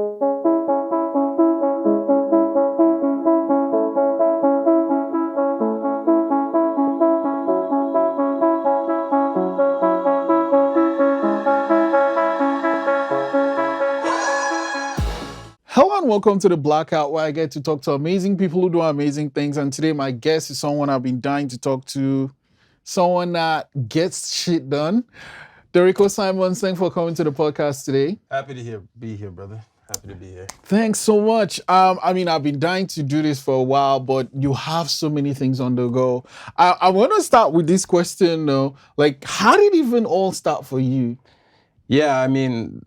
Hello and welcome to the Blackout, where I get to talk to amazing people who do amazing things. And today my guest is someone I've been dying to talk to, someone that gets shit done. DeRico Symonds, thanks for coming to the podcast today. Happy to be here, brother. Happy to be here. Thanks so much. I've been dying to do this for a while, but you have so many things on the go. I want to start with this question though. Like, how did it even all start for you? Yeah, I mean,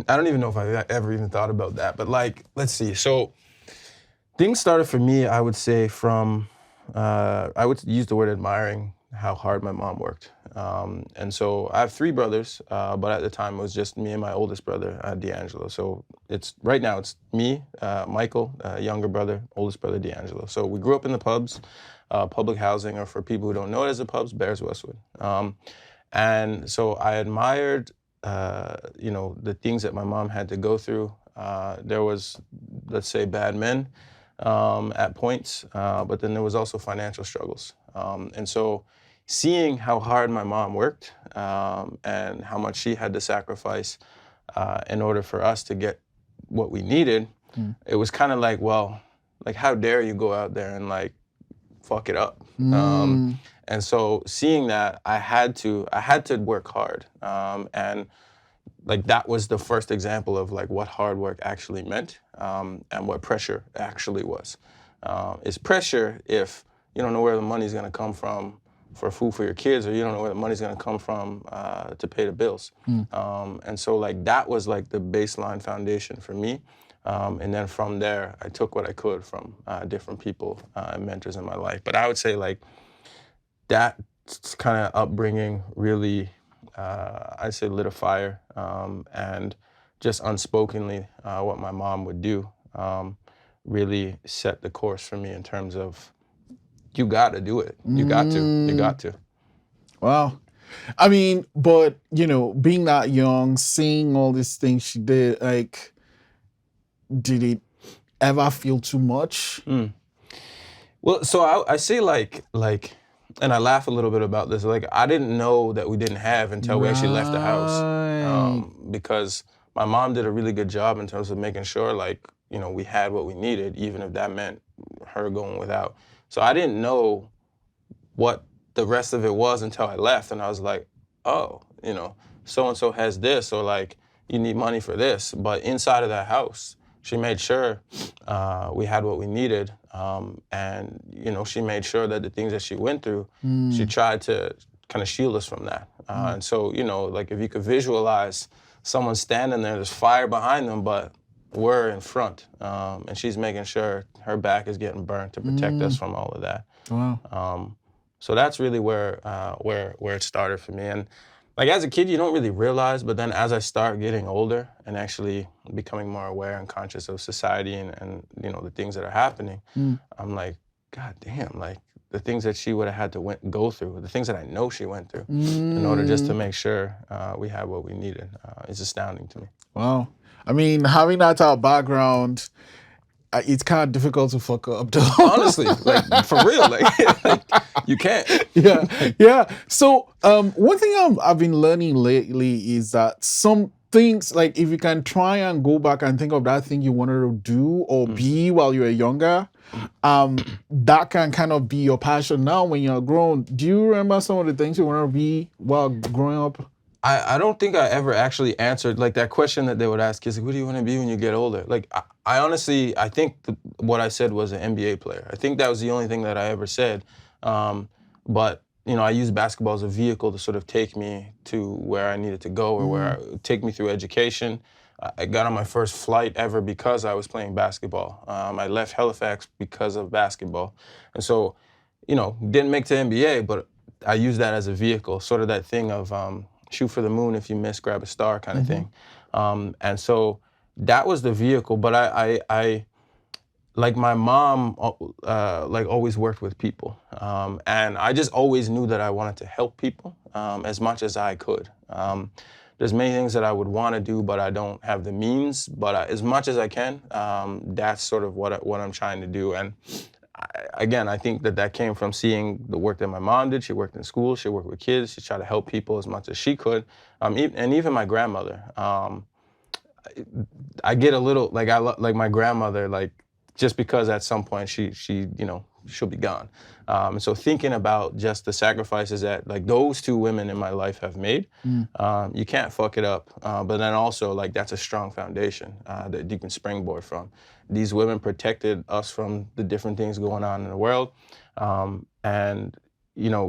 I don't even know if I ever even thought about that, but like, let's see. So things started for me, I would say from, I would use the word admiring how hard my mom worked. And so I have three brothers, but at the time it was just me and my oldest brother, D'Angelo. So right now it's me, Michael, younger brother, oldest brother, D'Angelo. So we grew up in the pubs, public housing, or for people who don't know it as the pubs, Bears Westwood. And so I admired the things that my mom had to go through. There was, let's say, bad men at points, but then there was also financial struggles. And so seeing how hard my mom worked and how much she had to sacrifice in order for us to get what we needed, it was kind of like, well, like, how dare you go out there and like fuck it up? And so seeing that, I had to work hard. And like that was the first example of like what hard work actually meant and what pressure actually was. It's pressure if you don't know where the money's gonna come from for food for your kids, or you don't know where the money's gonna come from to pay the bills. And so like that was like the baseline foundation for me. And then from there, I took what I could from different people and mentors in my life. But I would say like that kind of upbringing really, I'd say, lit a fire, and just unspokenly what my mom would do really set the course for me in terms of you got to do it. You got to. Wow. I mean, but, being that young, seeing all these things she did, like, did it ever feel too much? Well, so I say like, and I laugh a little bit about this, like I didn't know that we didn't have until we actually left the house. Because my mom did a really good job in terms of making sure like, we had what we needed, even if that meant her going without. So I didn't know what the rest of it was until I left, and I was like, oh, so-and-so has this, or like, you need money for this. But inside of that house, she made sure we had what we needed, and she made sure that the things that she went through, she tried to kind of shield us from that. And so, like if you could visualize someone standing there, there's fire behind them, but we're in front, and she's making sure her back is getting burnt to protect us from all of that. Wow. So that's really where it started for me. And like as a kid, you don't really realize, but then as I start getting older and actually becoming more aware and conscious of society and the things that are happening, I'm like, God damn, like the things that she would have had to go through, the things that I know she went through in order just to make sure we had what we needed is astounding to me. Wow. I mean, having that type of background, it's kind of difficult to fuck up though. Honestly, like for real, like you can't. Yeah. So one thing I've been learning lately is that some things, like if you can try and go back and think of that thing you wanted to do or be while you were younger, that can kind of be your passion now when you're grown. Do you remember some of the things you wanted to be while growing up? I don't think I ever actually answered like that question that they would ask kids, like, what do you want to be when you get older? Like, I honestly, I think what I said was an NBA player. I think that was the only thing that I ever said. But, I used basketball as a vehicle to sort of take me to where I needed to go or take me through education. I got on my first flight ever because I was playing basketball. I left Halifax because of basketball. And so, didn't make the NBA, but I used that as a vehicle, sort of that thing of, shoot for the moon, if you miss, grab a star kind of thing. And so that was the vehicle, but I like my mom, like always worked with people. And I just always knew that I wanted to help people as much as I could. there's many things that I would want to do, but I don't have the means. But as much as I can, that's sort of what I'm trying to do. And again, I think that came from seeing the work that my mom did. She worked in school. She worked with kids. She tried to help people as much as she could. And even my grandmother. I get a little like like my grandmother, like just because at some point she she'll be gone. And so thinking about just the sacrifices that like those two women in my life have made, you can't fuck it up. But then also like that's a strong foundation that you can springboard from. These women protected us from the different things going on in the world, and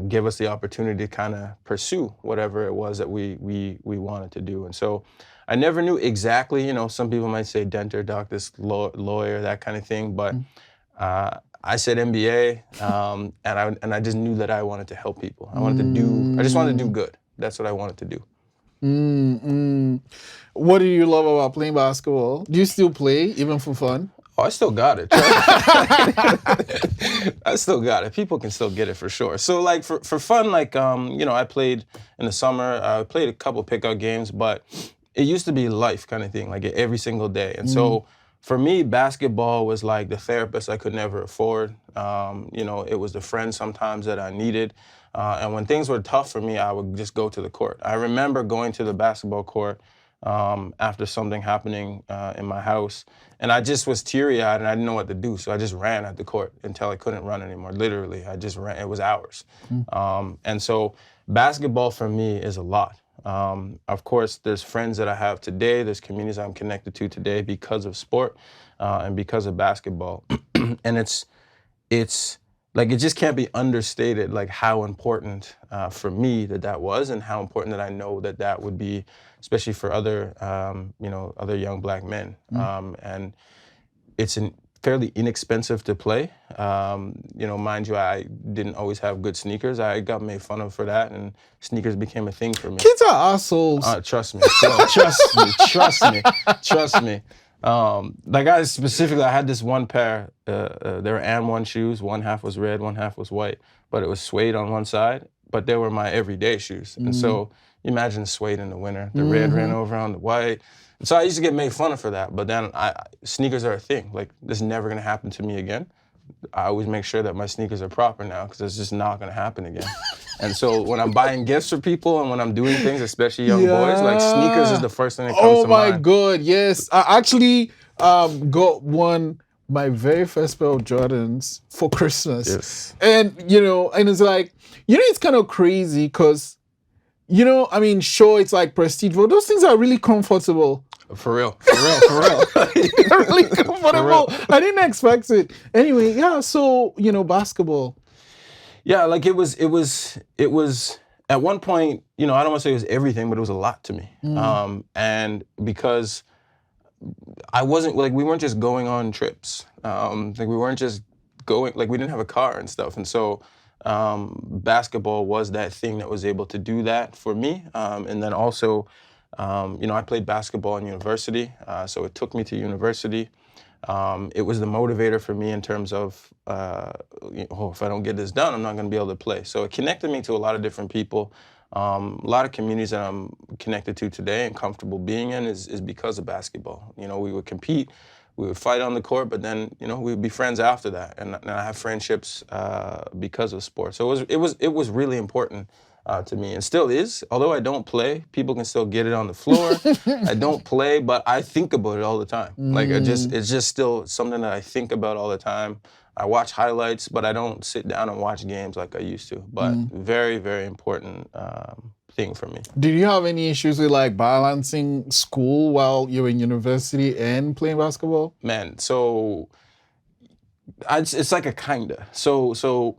give us the opportunity to kind of pursue whatever it was that we wanted to do. And so I never knew exactly, some people might say dentist, doctor, lawyer, that kind of thing, but I said MBA, and I just knew that I wanted to help people. I just wanted to do good. That's what I wanted to do. What do you love about playing basketball? Do you still play, even for fun? Oh, I still got it. I still got it. People can still get it for sure. So like for fun, like, I played in the summer. I played a couple pickup games, but it used to be life kind of thing, like every single day. And so for me, basketball was like the therapist I could never afford. It was the friend sometimes that I needed. And when things were tough for me, I would just go to the court. I remember going to the basketball court after something happening in my house. And I just was teary-eyed and I didn't know what to do. So I just ran at the court until I couldn't run anymore. Literally, I just ran. It was hours. And so basketball for me is a lot. Of course, there's friends that I have today. There's communities I'm connected to today because of sport and because of basketball. And it's like, it just can't be understated, like how important for me that was, and how important that I know that would be, especially for other, other young Black men. And it's fairly inexpensive to play. Mind you, I didn't always have good sneakers. I got made fun of for that, and sneakers became a thing for me. Kids are assholes. Trust me. Yo, trust me. Like I had this one pair, they were AND1 shoes. One half was red, one half was white, but it was suede on one side, but they were my everyday shoes. And so you imagine suede in the winter, the red ran over on the white. And so I used to get made fun of for that, but then sneakers are a thing. Like, this is never gonna happen to me again. I always make sure that my sneakers are proper now, because it's just not gonna happen again. And so when I'm buying gifts for people and when I'm doing things, especially young boys, like sneakers is the first thing that comes to mind. Oh my God, yes. I actually got my very first pair of Jordans for Christmas. Yes. And, and it's like, it's kind of crazy because, sure, it's like prestige, but those things are really comfortable. For real. They're really comfortable. I didn't expect it. Anyway, yeah, so, basketball. Yeah, like it was at one point, I don't want to say it was everything, but it was a lot to me. And because I wasn't, like, we weren't just going on trips. Like, we weren't just going, like, we didn't have a car and stuff. And so basketball was that thing that was able to do that for me. And then also, I played basketball in university, so it took me to university. It was the motivator for me in terms of, if I don't get this done, I'm not going to be able to play. So it connected me to a lot of different people. A lot of communities that I'm connected to today and comfortable being in is because of basketball. We would compete, we would fight on the court, but then, we would be friends after that. And I have friendships because of sports. So it was really important to me, and still is. Although I don't play, people can still get it on the floor. I don't play, but I think about it all the time. Like, it's just still something that I think about all the time. I watch highlights, but I don't sit down and watch games like I used to. But very, very important thing for me. Did you have any issues with like balancing school while you were in university and playing basketball? Man, so it's like a kinda. So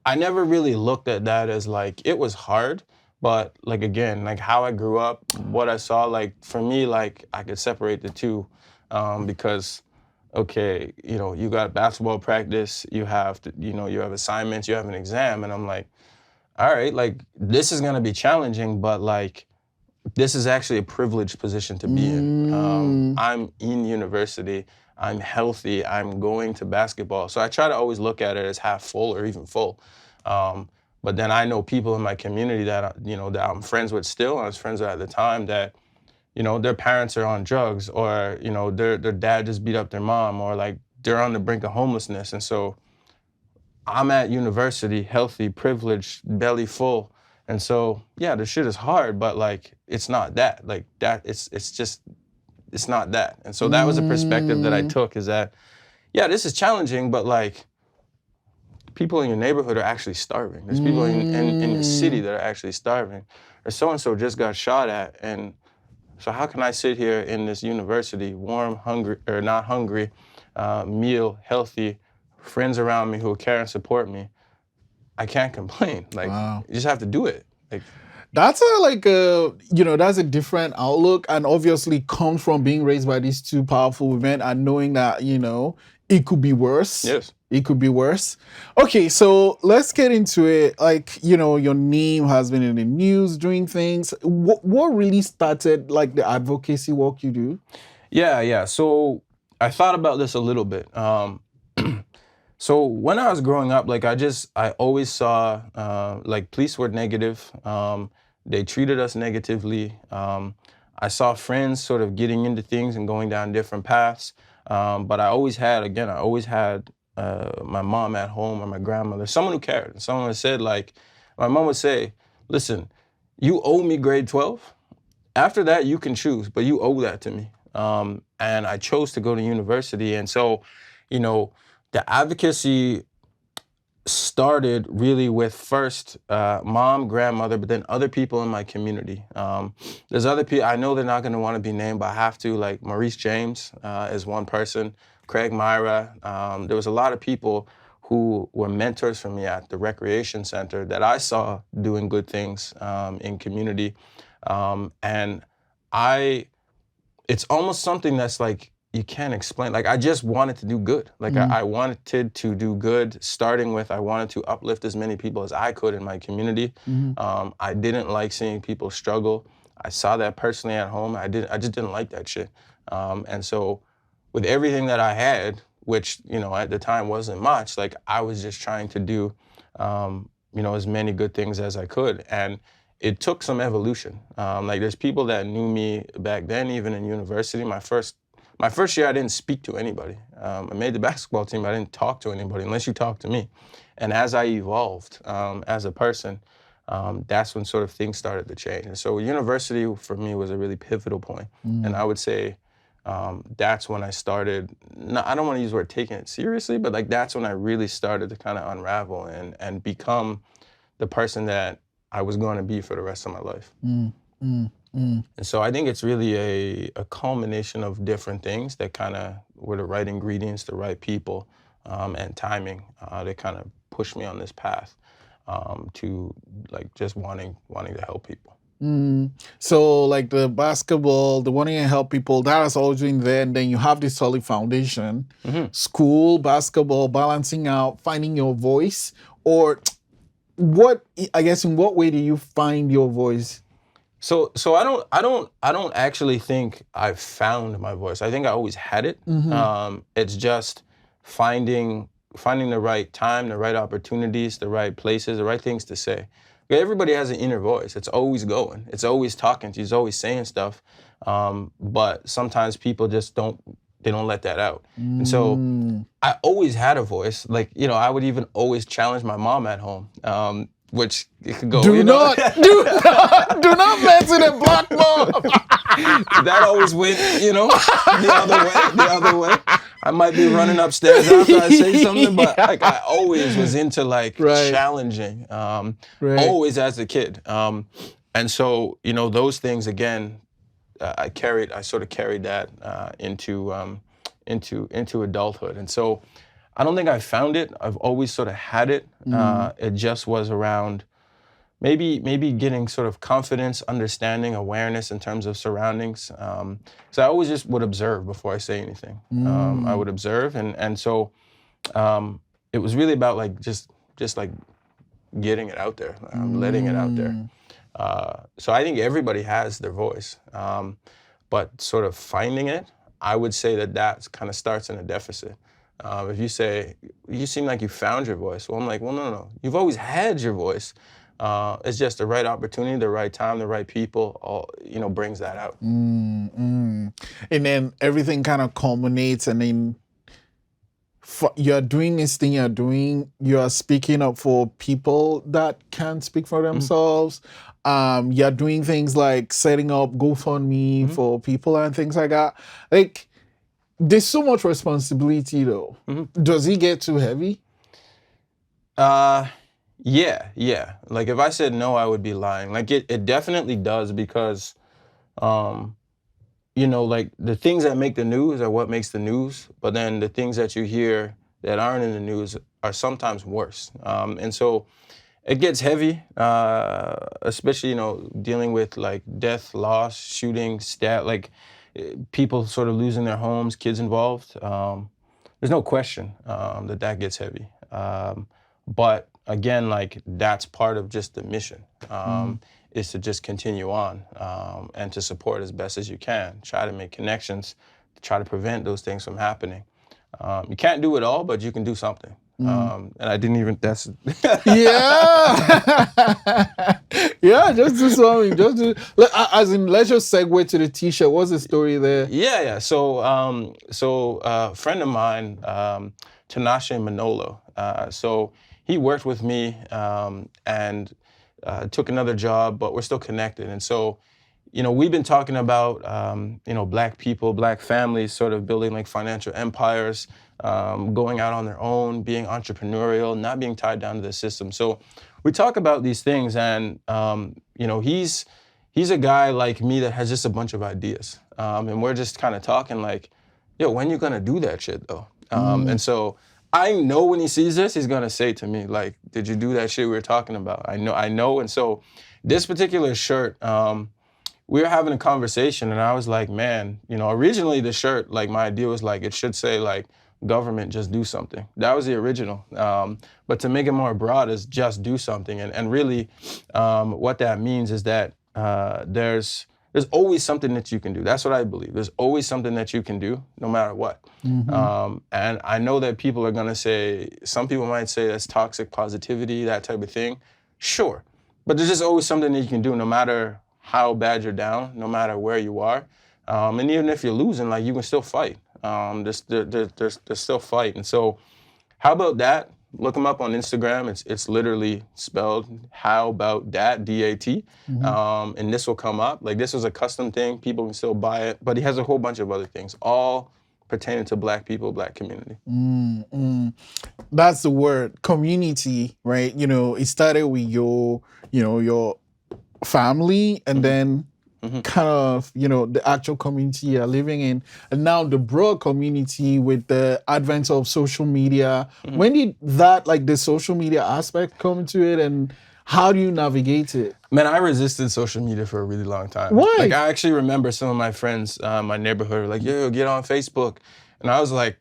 I never really looked at that as like, it was hard, but like, again, like how I grew up, what I saw, like for me, like I could separate the two because, okay, you got basketball practice, you have to, you have assignments, you have an exam, and I'm like, all right, like this is gonna be challenging, but like, this is actually a privileged position to be in. I'm in university, I'm healthy, I'm going to basketball. So I try to always look at it as half full or even full. But then I know people in my community that, that I'm friends with still, I was friends with at the time, that, their parents are on drugs, or, their dad just beat up their mom, or like they're on the brink of homelessness. And so I'm at university, healthy, privileged, belly full. And so, yeah, the shit is hard, but like, it's not that. Like that, it's not that. And so that was a perspective that I took, is that, yeah, this is challenging, but like, people in your neighborhood are actually starving. There's people in the city that are actually starving. Or so-and-so just got shot at. And so how can I sit here in this university, warm, hungry, or not hungry, meal, healthy, friends around me who care and support me? I can't complain. Like, Wow. you just have to do it. Like, That's that's a different outlook, and obviously comes from being raised by these two powerful women and knowing that, it could be worse. yes. It could be worse. Okay, so let's get into it. Like, your name has been in the news doing things. What really started like the advocacy work you do? Yeah. So I thought about this a little bit. So when I was growing up, like I always saw like police were negative. They treated us negatively. I saw friends sort of getting into things and going down different paths. But I always had my mom at home, or my grandmother, someone who cared. Someone who said, like, my mom would say, listen, you owe me grade 12. After that, you can choose, but you owe that to me. And I chose to go to university. And so, the advocacy started really with first mom, grandmother, but then other people in my community. There's other people, I know they're not going to want to be named, but I have to, like Maurice James is one person, Craig Myra. There was a lot of people who were mentors for me at the recreation center that I saw doing good things in community. And it's almost something that's like, you can't explain. Like, I just wanted to do good. Like, I wanted to do good, starting with, I wanted to uplift as many people as I could in my community. I didn't like seeing people struggle. I saw that personally at home. I just didn't like that shit. And so with everything that I had, which, at the time wasn't much, like, I was just trying to do, as many good things as I could. And it took some evolution. Like, there's people that knew me back then, even in university. My first year, I didn't speak to anybody. I made the basketball team, but I didn't talk to anybody unless you talked to me. And as I evolved as a person, that's when sort of things started to change. And so university for me was a really pivotal point. And I would say that's when I started, I don't want to use the word taking it seriously, but like, that's when I really started to kind of unravel and become the person that I was going to be for the rest of my life. And so I think it's really a culmination of different things that kind of were the right ingredients, the right people, and timing that kind of pushed me on this path to like just wanting to help people. So like the basketball, the wanting to help people, that has always been there. And then you have this solid foundation, school, basketball, balancing out, finding your voice. Or in what way do you find your voice? So I don't actually think I found my voice. I think I always had it. It's just finding the right time, the right opportunities, the right places, the right things to say. Everybody has an inner voice. It's always going. It's always talking to you. It's always saying stuff. But sometimes people just don't let that out. And so I always had a voice. Like, I would even always challenge my mom at home. Which it could go. Do not mess with a black mom. That always went, the other way. I might be running upstairs after I say something, but like, I always was into like challenging, always as a kid. And so, those things again, I sort of carried that into adulthood. And so I don't think I found it. I've always sort of had it. It just was around maybe getting sort of confidence, understanding, awareness in terms of surroundings. So I always just would observe before I say anything. I would observe, and so it was really about like just like getting it out there, letting it out there. So I think everybody has their voice, but sort of finding it, I would say that kind of starts in a deficit. If you say, you seem like you found your voice. Well, I'm like, well, no. You've always had your voice. It's just the right opportunity, the right time, the right people, all, brings that out. And then everything kind of culminates, and then you're doing this thing you're doing, you're speaking up for people that can't speak for themselves. You're doing things like setting up GoFundMe for people and things like that. Like, there's so much responsibility though. Does it get too heavy? Yeah. Like if I said no, I would be lying. Like it definitely does, because like the things that make the news are what makes the news, but then the things that you hear that aren't in the news are sometimes worse. And so it gets heavy, especially, dealing with like death, loss, shooting, like people sort of losing their homes, kids involved. There's no question that gets heavy. But again, like that's part of just the mission. Is to just continue on and to support as best as you can. Try to make connections, to try to prevent those things from happening. You can't do it all, but you can do something. And I didn't even, that's... Yeah! Yeah, just do something. As in, let's just segue to the t-shirt. What's the story there? Yeah. So a friend of mine, Tinashe Manolo, so he worked with me and took another job, but we're still connected. And so, we've been talking about, Black people, Black families sort of building like financial empires, going out on their own, being entrepreneurial, not being tied down to the system. So we talk about these things, and, he's a guy like me that has just a bunch of ideas. And we're just kind of talking like, yo, when you gonna do that shit though? And so I know when he sees this, he's gonna say to me, like, did you do that shit we were talking about? I know. And so this particular shirt, we were having a conversation, and I was like, man, originally the shirt, like my idea was like, it should say like, government, just do something. That was the original. But to make it more broad is just do something. And really what that means is that there's always something that you can do. That's what I believe. There's always something that you can do, no matter what. And I know that people are gonna say, some people might say that's toxic positivity, that type of thing. Sure, but there's just always something that you can do, no matter how bad you're down, no matter where you are. And even if you're losing, like you can still fight. There's still fight. And so how about that? Look him up on Instagram. It's literally spelled How About Dat, D-A-T. And this will come up. Like this was a custom thing. People can still buy it. But he has a whole bunch of other things, all pertaining to Black people, Black community. That's the word, community, right? It started with your family, and then kind of, the actual community you're living in, and now the broad community with the advent of social media. When did that, like the social media aspect, come into it, and how do you navigate it? Man, I resisted social media for a really long time. Why? Like I actually remember some of my friends, my neighborhood, were like, yo, get on Facebook. And I was like,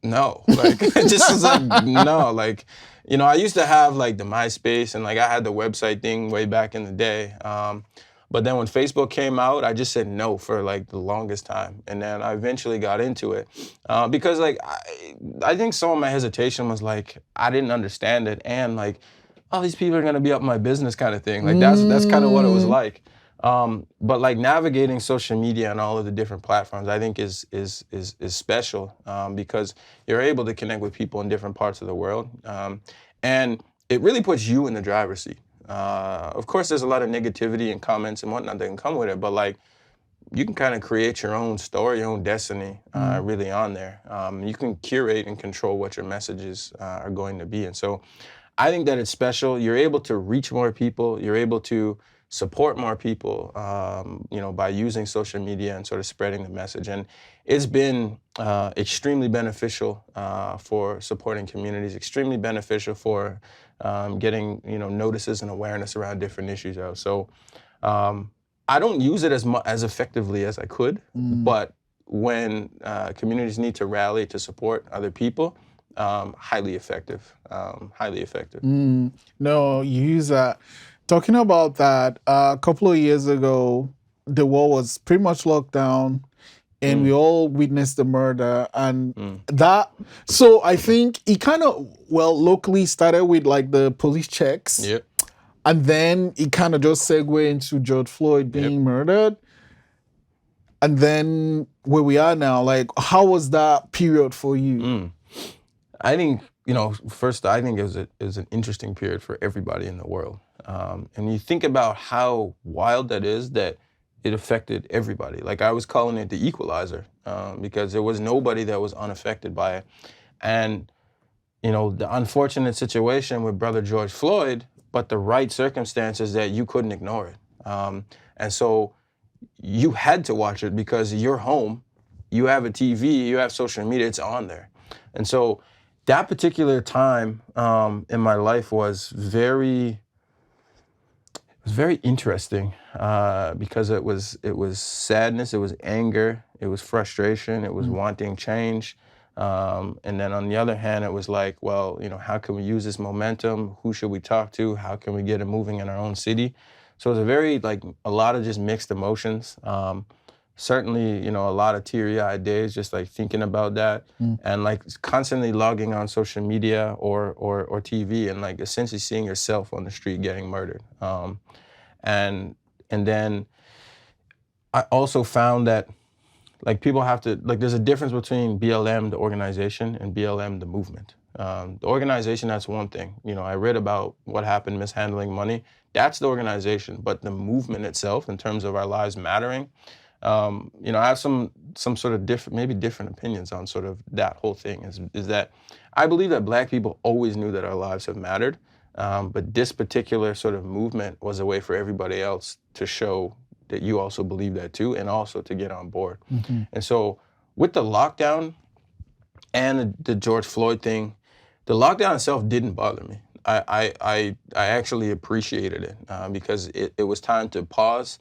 no, like, it just was like, no, like, I used to have like the MySpace, and like I had the website thing way back in the day. But then when Facebook came out, I just said no for like the longest time. And then I eventually got into it because like, I think some of my hesitation was like, I didn't understand it. And like, oh, these people are gonna be up my business kind of thing. Like that's kind of what it was like. But like navigating social media and all of the different platforms, I think is special because you're able to connect with people in different parts of the world. And it really puts you in the driver's seat. Of course, there's a lot of negativity and comments and whatnot that can come with it, but like you can kind of create your own story, your own destiny really on there. You can curate and control what your messages are going to be. And so I think that it's special. You're able to reach more people. You're able to support more people, by using social media and sort of spreading the message. And it's been extremely beneficial for supporting communities, extremely beneficial for getting, notices and awareness around different issues out. So I don't use it as effectively as I could, but when communities need to rally to support other people, highly effective, No, you use that. Talking about that, a couple of years ago, the world was pretty much locked down, and we all witnessed the murder, and that. So I think it kind of locally started with like the police checks, Yep. and then it kind of just segued into George Floyd being murdered, and then where we are now. Like, how was that period for you? I think, first, I think it was an interesting period for everybody in the world. And you think about how wild that is, that it affected everybody. Like, I was calling it the equalizer, because there was nobody that was unaffected by it. And, the unfortunate situation with Brother George Floyd, but the right circumstances that you couldn't ignore it. And so you had to watch it because you're home, you have a TV, you have social media, it's on there. And so that particular time in my life was very interesting, because it was sadness, it was anger, it was frustration, it was wanting change. And then on the other hand, it was like, well, how can we use this momentum? Who should we talk to? How can we get it moving in our own city? So it was a lot of just mixed emotions. Certainly, a lot of teary-eyed days, just like thinking about that, and like constantly logging on social media or TV, and like essentially seeing yourself on the street getting murdered. And then I also found that like people have to, like, there's a difference between BLM, the organization, and BLM, the movement. The organization, that's one thing. I read about what happened mishandling money. That's the organization, but the movement itself, in terms of our lives mattering, I have some sort of different opinions on sort of that whole thing. Is that I believe that Black people always knew that our lives have mattered, but this particular sort of movement was a way for everybody else to show that you also believe that too, and also to get on board. And so with the lockdown and the George Floyd thing, the lockdown itself didn't bother me. I actually appreciated it, because it was time to pause.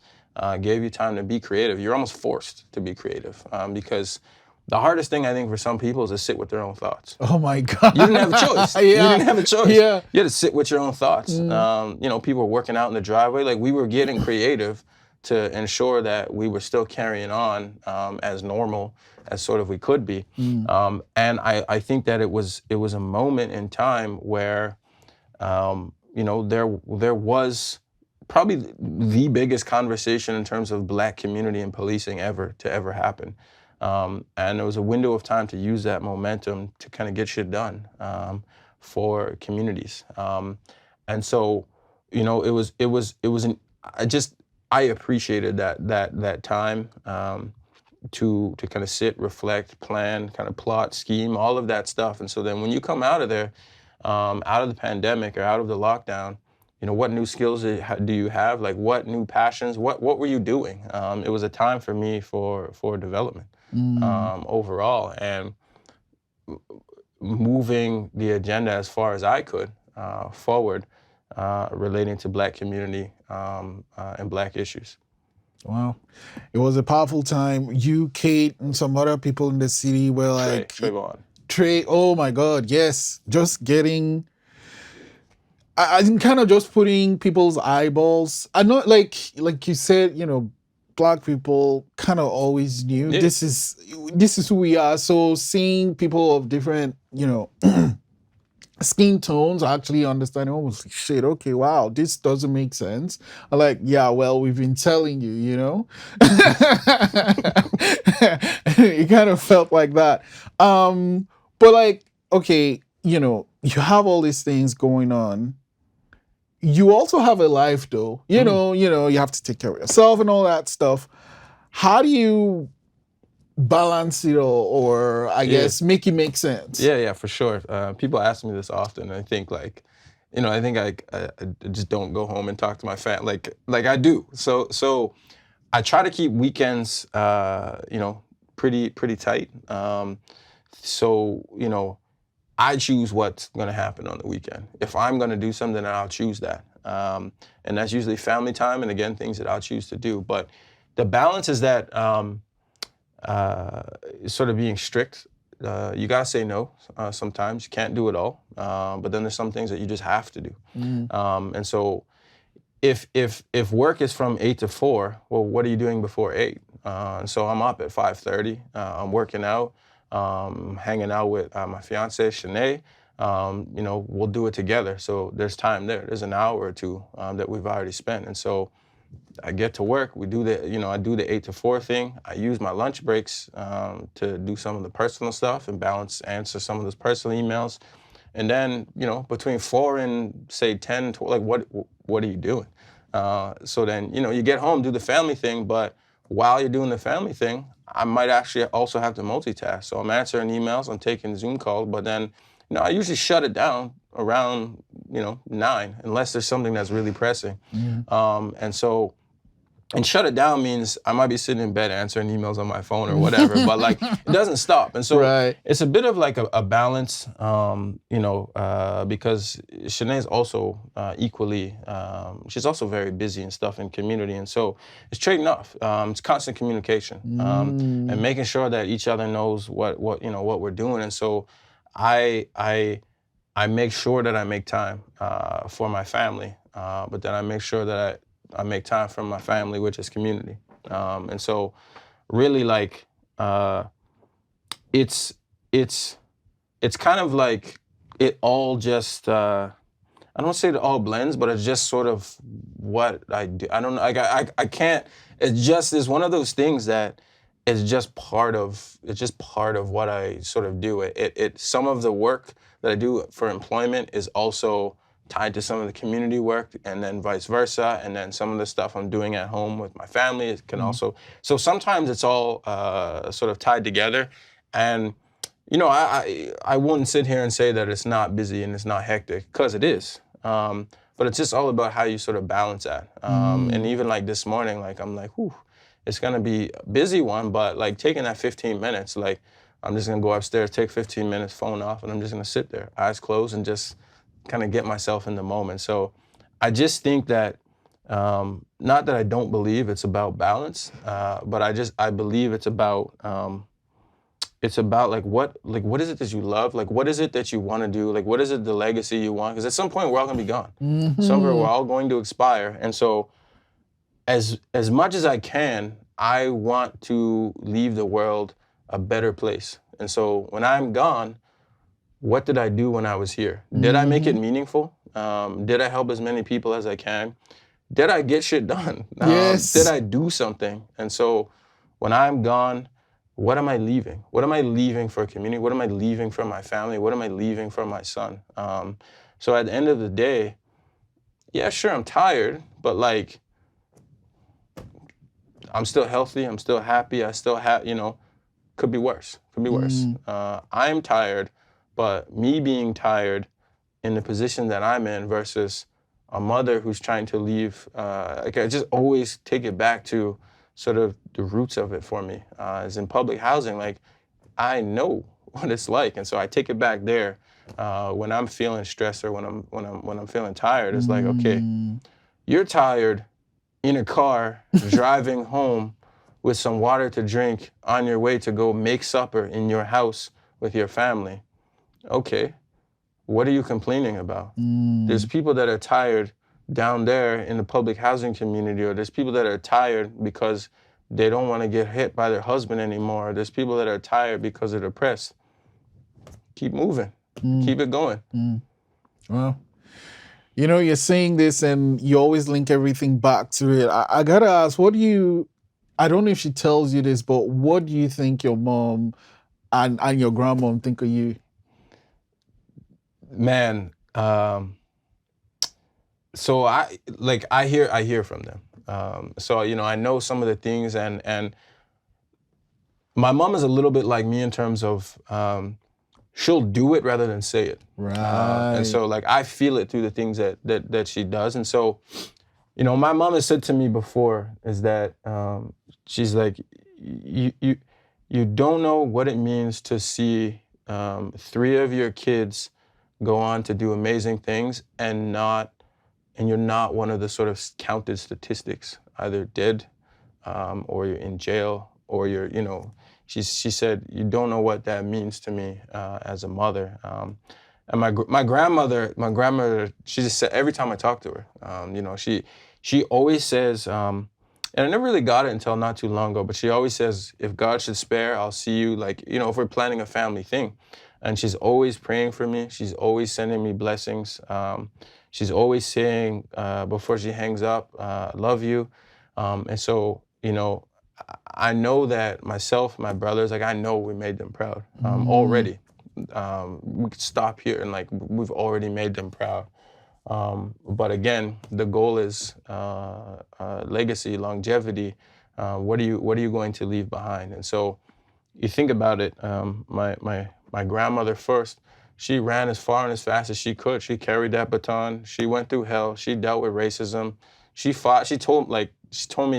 Gave you time to be creative. You're almost forced to be creative, because the hardest thing, I think, for some people is to sit with their own thoughts. Oh my God. You didn't have a choice. You didn't have a choice. Yeah. You had to sit with your own thoughts. People were working out in the driveway. Like, we were getting creative to ensure that we were still carrying on as normal as sort of we could be. And I think that it was a moment in time where, there was probably the biggest conversation in terms of Black community and policing ever happen. And it was a window of time to use that momentum to kind of get shit done for communities. And so, I appreciated that time to kind of sit, reflect, plan, kind of plot, scheme, all of that stuff. And so then when you come out of there, out of the pandemic or out of the lockdown, what new skills do you have? Like, what new passions? What were you doing? It was a time for me for development overall, and moving the agenda as far as I could forward, relating to Black community and Black issues. Wow. It was a powerful time. You, Kate, and some other people in the city were like... Trey, oh my God, yes. Just getting... I'm kind of just putting people's eyeballs... I know, like you said, Black people kind of always knew this is who we are. So seeing people of different, skin tones actually understanding, almost like, shit, okay, wow, this doesn't make sense. I'm like, yeah, well, we've been telling you, It kind of felt like that. But like, okay, you have all these things going on. You also have a life though, you have to take care of yourself and all that stuff. How do you balance it all, or I guess make it make sense? Yeah, for sure. People ask me this often, and I think I just don't go home and talk to my family like I do. So I try to keep weekends, pretty tight. I choose what's going to happen on the weekend. If I'm going to do something, I'll choose that. And that's usually family time, and again, things that I'll choose to do. But the balance is that sort of being strict. You got to say no sometimes. You can't do it all. But then there's some things that you just have to do. And so if work is from 8 to 4, well, what are you doing before 8? And so I'm up at 5:30. I'm working out, hanging out with my fiance, Shanae. We'll do it together. So there's time there. There's an hour or two that we've already spent. And so I get to work. We do I do the 8 to 4 thing. I use my lunch breaks to do some of the personal stuff and answer some of those personal emails. And then, between 4 and say 10, 12, like what are you doing? So then, you get home, do the family thing, but while you're doing the family thing, I might actually also have to multitask. So I'm answering emails, I'm taking Zoom calls, but then, I usually shut it down around, 9, unless there's something that's really pressing. And shut it down means I might be sitting in bed answering emails on my phone or whatever, but like it doesn't stop. And so It's a bit of like a balance, because Shanae's also equally, she's also very busy and stuff in community. And so it's trading off. It's constant communication and making sure that each other knows what we're doing. And so I make sure that I make time for my family, but then I make sure that I make time for my family, which is community. And so really like, it's kind of like it all just, I don't want to say it all blends, but it's just sort of what I do. I don't know, I can't, it's one of those things that it's just part of what I sort of do. Some of the work that I do for employment is also tied to some of the community work, and then vice versa, and then some of the stuff I'm doing at home with my family, it can also, so sometimes it's all sort of tied together. And, I wouldn't sit here and say that it's not busy and it's not hectic, because it is. But it's just all about how you sort of balance that. And even like this morning, like I'm like, whew, it's gonna be a busy one, but like taking that 15 minutes, like I'm just gonna go upstairs, take 15 minutes, phone off, and I'm just gonna sit there, eyes closed, and just kind of get myself in the moment. So I just think that, not that I don't believe it's about balance, but I believe it's about like what is it that you love? Like what is it that you want to do? Like what is it, the legacy you want? Because at some point we're all gonna be gone. Somewhere we're all going to expire. And so as much as I can, I want to leave the world a better place. And so when I'm gone, what did I do when I was here? Did I make it meaningful? Did I help as many people as I can? Did I get shit done? Yes. Did I do something? And so when I'm gone, what am I leaving? What am I leaving for a community? What am I leaving for my family? What am I leaving for my son? So at the end of the day, yeah, sure, I'm tired, but like, I'm still healthy, I'm still happy, I still have, could be worse, I'm tired, but me being tired in the position that I'm in versus a mother who's trying to leave, I just always take it back to sort of the roots of it for me. Is in public housing, like I know what it's like, and so I take it back there when I'm feeling stressed or when I'm feeling tired. It's like, okay, you're tired in a car driving home with some water to drink on your way to go make supper in your house with your family. Okay, what are you complaining about? There's people that are tired down there in the public housing community, or there's people that are tired because they don't want to get hit by their husband anymore. There's people that are tired because they're depressed. Keep moving, keep it going. Well, you're saying this and you always link everything back to it. I gotta ask, I don't know if she tells you this, but what do you think your mom and your grandmom think of you? Man, so I hear from them. So I know some of the things, and my mom is a little bit like me in terms of she'll do it rather than say it. Right. And so like I feel it through the things that she does. And so, my mom has said to me before is that she's like, you don't know what it means to see 3 of your kids go on to do amazing things and you're not one of the sort of counted statistics, either dead or you're in jail or you're, she said, you don't know what that means to me as a mother. And my grandmother, she just said, every time I talk to her, she always says, And I never really got it until not too long ago, but she always says, if God should spare, I'll see you, like, you know, if we're planning a family thing. And she's always praying for me. She's always sending me blessings. She's always saying, before she hangs up, I love you. And so, you know, I know that myself, my brothers, like, I know we made them proud already. We could stop here and, like, we've already made them proud. But again, the goal is legacy, longevity. What are you going to leave behind? And so, you think about it. My grandmother first, she ran as far and as fast as she could. She carried that baton. She went through hell. She dealt with racism. She fought. She told me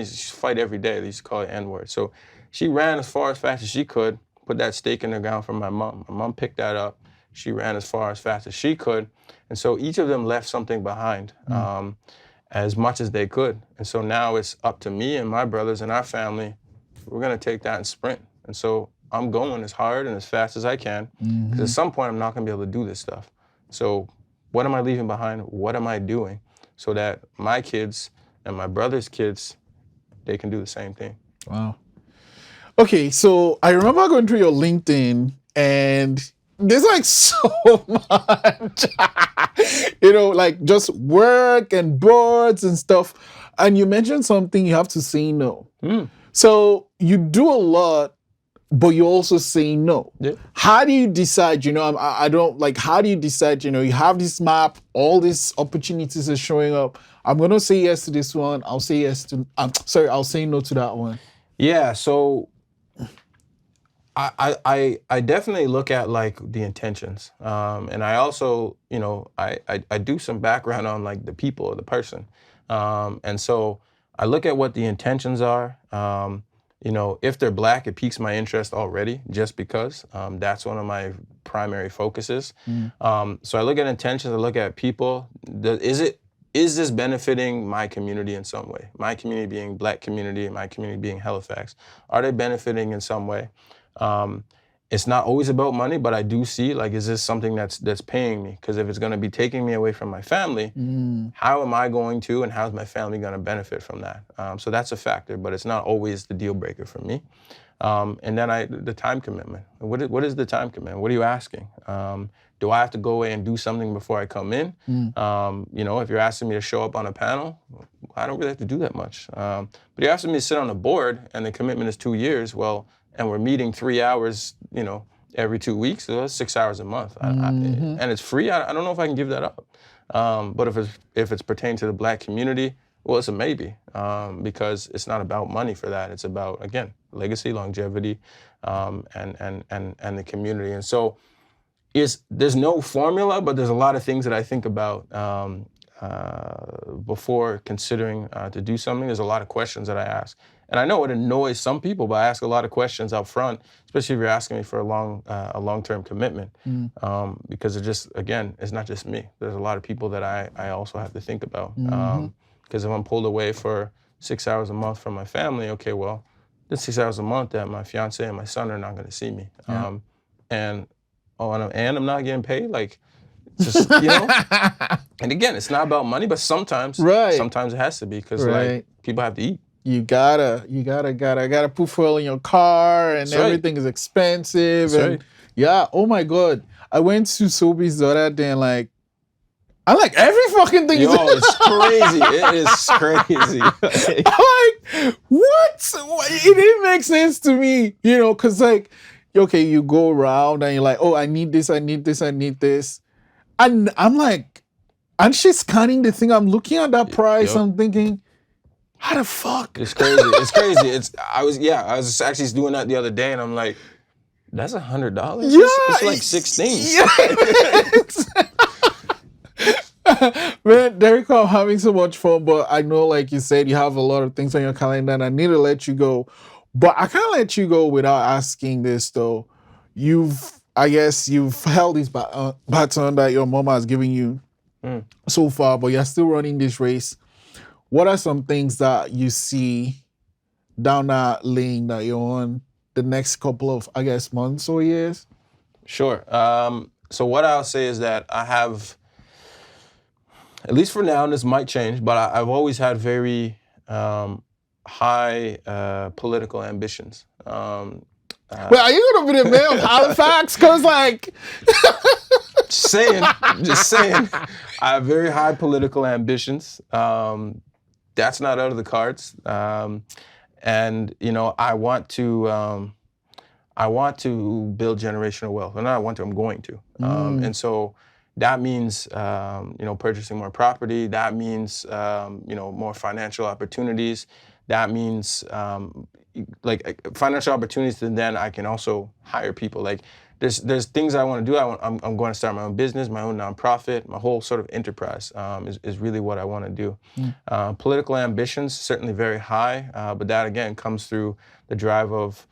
she fight every day. They used to call it N-word. So she ran as far as fast as she could. Put that stake in the ground for my mom. My mom picked that up. She ran as far as fast as she could. And so each of them left something behind, as much as they could. And so now it's up to me and my brothers and our family. We're going to take that and sprint. And so I'm going as hard and as fast as I can, because at some point I'm not going to be able to do this stuff. So what am I leaving behind? What am I doing so that my kids and my brother's kids, they can do the same thing? Wow. Okay, so I remember going through your LinkedIn, and there's like so much, you know, like just work and boards and stuff. And you mentioned something, you have to say no. So you do a lot, but you also say no. Yeah. How do you decide, you know, I don't like, how do you decide, you know, you have this map, all these opportunities are showing up. I'm going to say yes to this one. I'll say yes to, I'll say no to that one. Yeah, so I definitely look at like the intentions. And I also, you know, I do some background on like the people or the person. And so I look at what the intentions are. You know, if they're Black, it piques my interest already, just because that's one of my primary focuses. So I look at intentions, I look at people. Is this benefiting my community in some way? My community being Black community, my community being Halifax. Are they benefiting in some way? It's not always about money, but I do see, like, is this something that's paying me? Because if it's going to be taking me away from my family, how am I going to, and how's my family going to benefit from that? So that's a factor, but it's not always the deal breaker for me. And then the time commitment. What is the time commitment? What are you asking? Do I have to go away and do something before I come in? You know, if you're asking me to show up on a panel, I don't really have to do that much. But you're asking me to sit on a board and the commitment is 2 years, well, and we're meeting 3 hours, you know, every 2 weeks, so that's 6 hours a month. And it's free. I don't know if I can give that up. But if it's pertaining to the Black community, well, it's a maybe, because it's not about money for that. It's about, again, legacy, longevity, and the community. And so there's no formula, but there's a lot of things that I think about before considering to do something. There's a lot of questions that I ask. And I know it annoys some people, but I ask a lot of questions up front, especially if you're asking me for a long-term commitment, because it's not just me. There's a lot of people that I also have to think about. Because if I'm pulled away for 6 hours a month from my family, okay, well, that's 6 hours a month that my fiance and my son are not going to see me. And I'm not getting paid, like, just, you know. And again, it's not about money, but sometimes it has to be, because like, people have to eat. You gotta put fuel in your car, and everything is expensive. That's and right. Yeah, oh my God. I went to Sobeys the other day, and like, I like every fucking thing. Yo, it's crazy. It is crazy. I'm like, what? It didn't make sense to me, you know, because like, okay, you go around and you're like, oh, I need this, I need this, I need this. And I'm like, and she's scanning the thing. I'm looking at that price. I'm thinking, how the fuck? It's crazy. It's crazy. I was actually doing that the other day, and I'm like, that's $100? Yeah. It's like 6 things. Man, DeRico, I'm having so much fun, but I know, like you said, you have a lot of things on your calendar, and I need to let you go. But I can't let you go without asking this, though. I guess you've held this baton that your mama has given you so far, but you're still running this race. What are some things that you see down that lane that you're on the next couple of, I guess, months or years? Sure. So what I'll say is that I have, at least for now, and this might change, but I've always had very high political ambitions. Wait, are you gonna be the mayor of Halifax? Cause like, Just saying. I have very high political ambitions. That's not out of the cards. And I want to build generational wealth. And I'm going to. And so that means, purchasing more property. That means, more financial opportunities. That means, financial opportunities. And then I can also hire people. Like there's things I want to do. I'm going to start my own business, my own nonprofit, my whole sort of enterprise is really what I want to do. Political ambitions, certainly very high, but that again comes through the drive of,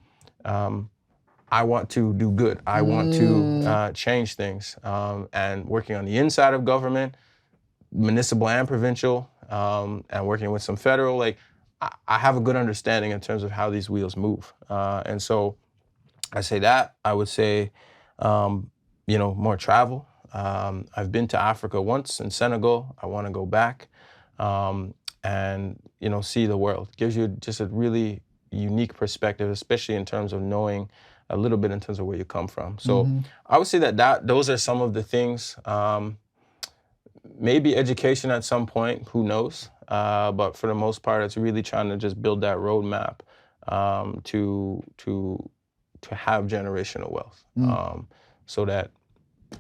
I want to do good. I want to change things, and working on the inside of government, municipal and provincial, and working with some federal. Like I have a good understanding in terms of how these wheels move, and so I say that. I would say, more travel. I've been to Africa once in Senegal. I want to go back, and see the world. Gives you just a really unique perspective, especially in terms of knowing a little bit in terms of where you come from. So I would say that those are some of the things. Maybe education at some point, who knows? But for the most part, it's really trying to just build that roadmap to have generational wealth, so that,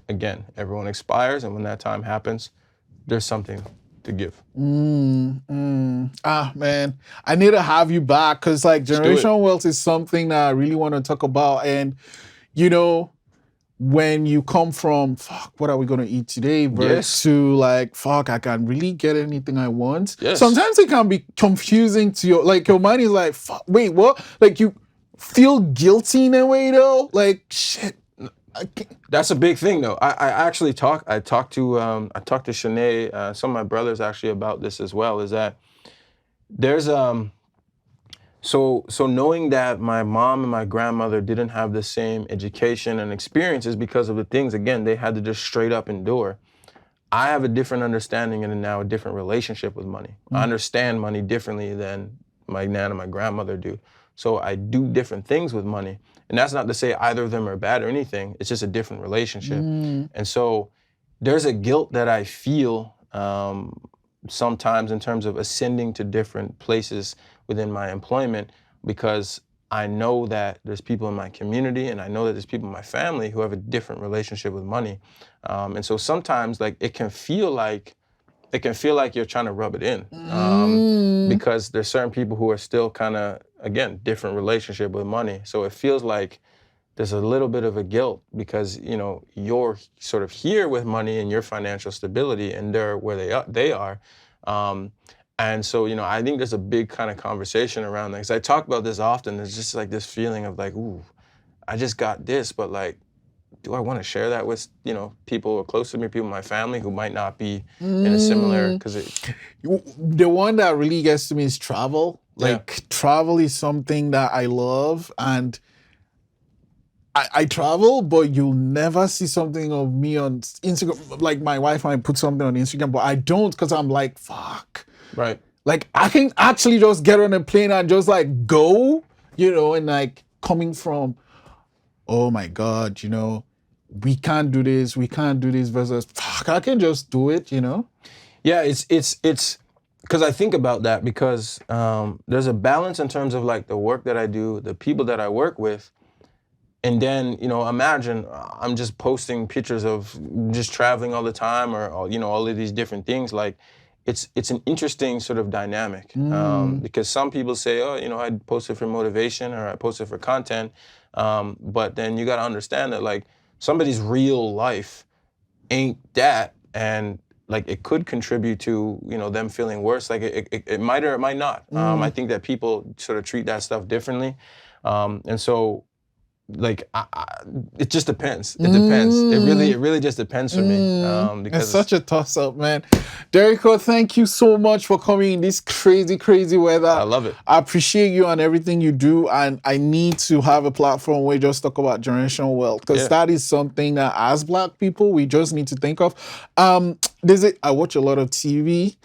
again, everyone expires, and when that time happens, there's something to give. Ah, man, I need to have you back because like generational wealth is something that I really want to talk about. And when you come from what are we gonna eat today, to like I can really get anything I want. Sometimes it can be confusing to your mind is like, wait, what? Like you feel guilty in a way though, like shit. That's a big thing though. I talked to Shanae, some of my brothers actually, about this as well, is that there's so knowing that my mom and my grandmother didn't have the same education and experiences because of the things, again, they had to just straight up endure. I have a different understanding and now a different relationship with money. I understand money differently than my nana and my grandmother do. So I do different things with money. And that's not to say either of them are bad or anything. It's just a different relationship. And so there's a guilt that I feel sometimes in terms of ascending to different places within my employment, because I know that there's people in my community and I know that there's people in my family who have a different relationship with money. And so sometimes like it can feel like you're trying to rub it in, because there's certain people who are still kind of, again, different relationship with money. So it feels like there's a little bit of a guilt because, you're sort of here with money and your financial stability, and they're where they are. And so, I think there's a big kind of conversation around that. Because I talk about this often. There's just like this feeling of like, ooh, I just got this, but like, do I want to share that with, people who are close to me, people in my family who might not be in a similar, the one that really gets to me is travel. Like travel is something that I love, and I travel, but you'll never see something of me on Instagram. Like my wife might put something on Instagram, but I don't, because I'm like, fuck. Right. Like I can actually just get on a plane and just like go, and like coming from, oh my God, we can't do this versus, fuck, I can just do it, Yeah, it's because I think about that because there's a balance in terms of like the work that I do, the people that I work with. And then, imagine I'm just posting pictures of just traveling all the time or, all of these different things. Like it's an interesting sort of dynamic because some people say, oh, I post it for motivation or I post it for content. But then you got to understand that like somebody's real life ain't that. And like it could contribute to, them feeling worse. Like it might or it might not. I think that people sort of treat that stuff differently. And so, like it just depends. It depends. It really just depends for me. Because it's such a toss-up, man. DeRico, thank you so much for coming in this crazy, crazy weather. I love it. I appreciate you and everything you do, and I need to have a platform where we just talk about generational wealth, because that is something that as Black people we just need to think of. I watch a lot of TV.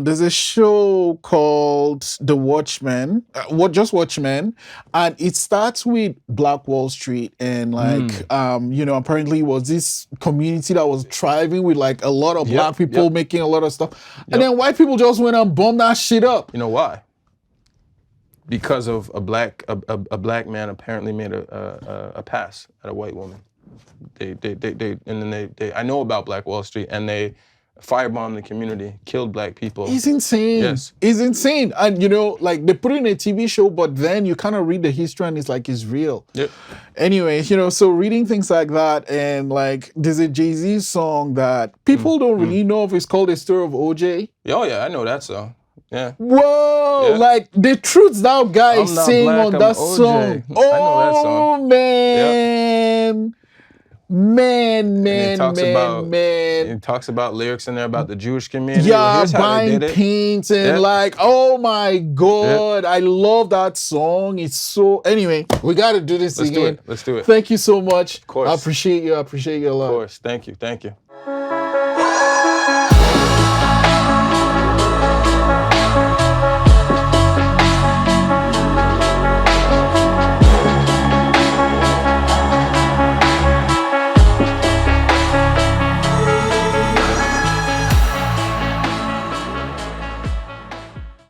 there's a show called The Watchmen, just Watchmen, and it starts with Black Wall Street, and like apparently it was this community that was thriving with like a lot of black people making a lot of stuff, and then white people just went and bombed that shit up. You know why? Because of a black man apparently made a pass at a white woman. They I know about Black Wall Street, and they firebombed the community, killed black people. It's insane. Yes. It's insane. And like they put it in a TV show, but then you kind of read the history and it's like it's real. Yep. Anyway, so reading things like that, and like there's a Jay-Z song that people don't really know if it's called A Story of OJ. Oh yeah, I know that song. Yeah. Whoa! Like the truths that guy is saying on that song. I know that song. Man. Yep. Man. It talks about lyrics in there about the Jewish community. Yeah, buying paints and like, oh my God, I love that song. It's so. Anyway, we got to do this again. Let's do it. Thank you so much. Of course. I appreciate you. I appreciate you a lot. Of course. Thank you.